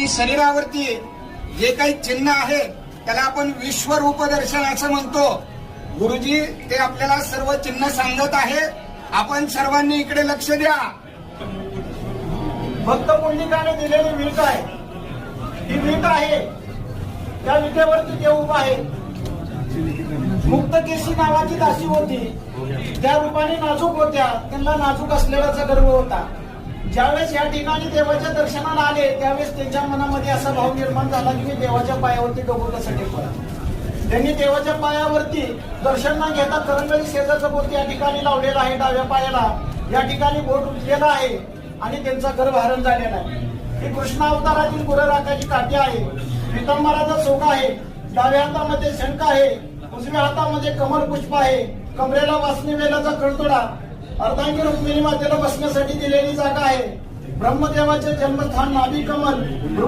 शरीरावरती जे काही चिन्ह आहे त्याला आपण विश्वरूप दर्शन असं म्हणतो. गुरुजी ते आपल्याला सर्व चिन्ह सांगत आहे. आपण सर्वांनी इकडे लक्ष द्या. भक्त पुंडलिकाने दिलेली वीट आहे, ही वीट आहे. त्या विटेवरती देव उभा आहे. मुक्तकेशी नावाची दासी होती, त्या रूपाने नाजूक होत्या. त्यांना नाजूक असलेलाचा गर्व होता. ज्यावेळेस या ठिकाणी देवाच्या दर्शनाला आले त्यावेळेस त्यांच्या मनामध्ये असा भाव निर्माण झाला की मी देवाच्या पायावरती डोकं कसं टेकवं. त्यांनी देवाच्या पायावरती दर्शन न घेता करंगळी शेजारचं बोट या ठिकाणी लावलेलं आहे. डाव्या पायाला या ठिकाणी बोट उठलेला आहे आणि त्यांचा गर्भधारण झालेला आहे. ही कृष्ण अवतारातील गुरराखाची काठी आहे. पितांबराचा चोख आहे. डाव्या हातामध्ये शंख आहे, उजव्या हातामध्ये कमल पुष्प आहे. कमरेला वासनी वेलाचा कळतोडा, अर्धांगी रुक्मिणी मातेला बसण्यासाठी दिलेली जागा आहे. ब्रह्मदेवाचे जन्मस्थान नाभी कमल,